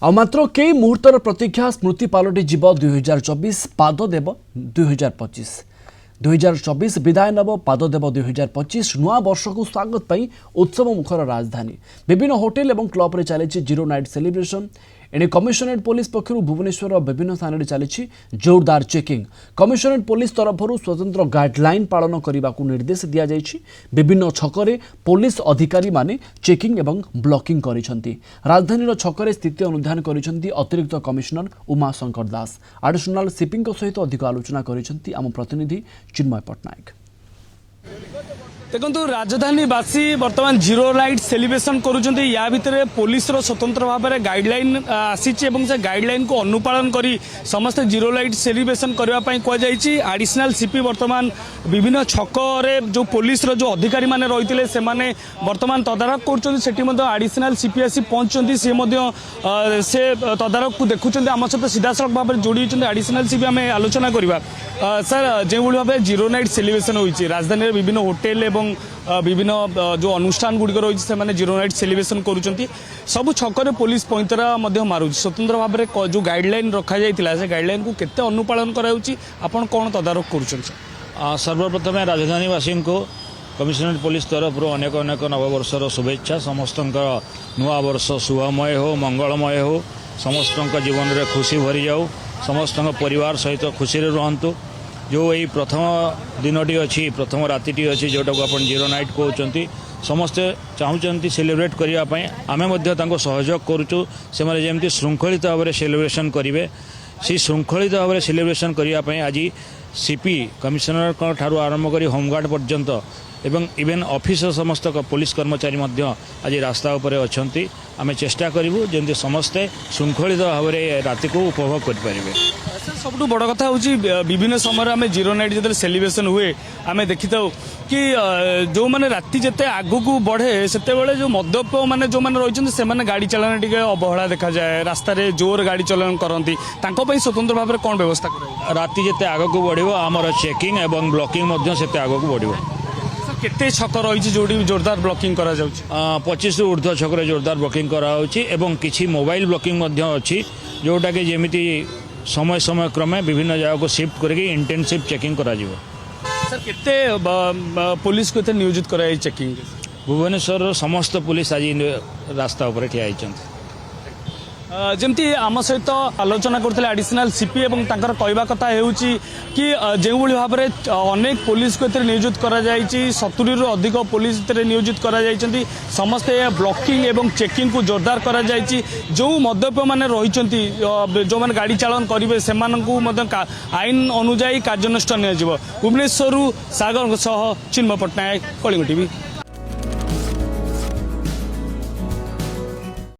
आ मात्र कई मुहूर्तर प्रतीक्षा स्मृति पलटि जीव 2024 पाद देव 2025 2024 विदाय नब पाद देव 2025 नुआ वर्ष को स्वागत पाई उत्सव मुखर राजधानी विभिन्न होटेल और क्लब रे चली जीरो नाइट सेलिब्रेशन एने कमिशनरेट पुलिस पक्षर भुवनेश्वर विभिन्न स्थान में चली जोरदार चेकिंग कमिशनरेट पुलिस तरफ स्वतंत्र गाइडलाइन पालन करने को निर्देश दि जाइछि। विभिन्न छकरे पुलिस अधिकारी माने चेकिंग एवं ब्लॉकिंग करिसेंती। राजधानी छकरे स्थिति अनुधान करिसेंती अतिरिक्त कमिशनर उमा शंकर दास। एडिशनल सीपी सहित अधिक आलोचना करिसेंती आम प्रतिनिधि चिन्मय पट्टनायक। देखो राजधानीवासी बर्तमान जीरो नाइट सेलिब्रेशन करुँच या भितर पुलिस स्वतंत्र भाव में गाइडलाइन आसी से गाइडलाइन को अनुपालन करी समस्त जीरो नाइट सेलिब्रेशन करने कहुई। एडिशनल सीपी बर्तमान विभिन्न छकरे जो पुलिस जो अधिकारी माने रही से बर्तमान तदारख कर एडिशनल सीपी आसी पहुंचती से तदारख को देखुं आम सहित सीधा सड़क भाव में जोड़ी एडिशनल सीपी आम आलोचना करवा। सर जो भाव जीरो नाइट सेलिब्रेशन होती राजधानी विभिन्न होटेल विभिन्न जो अनुष्ठान गुड़िक रही है जीरो नाइट सेलिब्रेशन करुँच सबू छकरे पुलिस पैंतरा मारूँ स्वतंत्र भाव में जो गाइडलाइन रखा जाता है गाइडलाइन को केते अनुपालन कौन कौन तदारख कर। सर्वप्रथम राजधानीवासी को कमिशनरेट पुलिस तरफ अनेक अनेक नववर्षर शुभेच्छा। समस्त नुआ वर्ष शुभमय हो मंगलमय हो समस्त जीवन में खुशी भरी जाऊ समस्त परिवार सहित खुशी रुहतु। जो यही प्रथम दिनटी अच्छी प्रथम रातिटी अच्छी जोटा को अपन जीरो नाइट कहते समस्ते चाहूँगी सेलिब्रेट करने आम सहयोग करुचु से जमी श्रृंखलित भाव में सेलिब्रेशन करेंगे सी श्रृंखलित भाव में सेलिब्रेशन करने आज सीपी कमिशनर ठारू आरंभ कर होमगार्ड पर्यंत एवं इवेन ऑफिस समस्त पुलिस कर्मचारी आज रास्ता उपर अच्छा आम चेष्टा करूँ जमी समस्ते श्रृंखलित भाव में राति को उपभोग करेंगे। सब बड़ कथा हूँ विभिन्न समय आम जीरो नाइट जो सेलिब्रेशन हुए आम देखी था कि जो मैंने राति जिते आगू को बढ़े से जो मद्यप मैंने जो मैंने रही से गाड़ी चलाना टी अवहेला देखा जाए रास्ता जोर गाड़ी चलन करती स्वतंत्र भाव में कौन व्यवस्था कर राति जिते आग को बढ़ आमर चेकिंग एवं ब्लॉकिंग से आग को बढ़ केते छक रही जो जोरदार ब्लॉकिंग करा 25 ऊर्ध्व छक जोरदार ब्लॉकिंग कराऊँ किसी मोबाइल ब्लॉकिंग अच्छी जोटा कि जमी समय समय क्रमे विभिन्न जगह को शिफ्ट करके इंटेंसिव चेकिंग करा जीवो। सर केते पुलिस को नियोजित कराई चेकिंग भुवनेश्वर समस्त पुलिस आज रास्ता उपर ठिया जमती आम सहित आलोचना करते एडिशनल सीपी और कहवा कथा हो कि जो भाव में अनेक पुलिस को नियोजित कर 70 रु अधिक पुलिस नियोजित कर समस्ते ब्लॉकिंग एवं चेकिंग को जोरदार कर जो मद्यप मैंने रही जो मैंने गाड़ी चालन करेंगे से आईन अनुजाई कार्यानुष्ठान भुवनेश्वर सागर चिन्मय पट्टनायक कलिंग टीवी।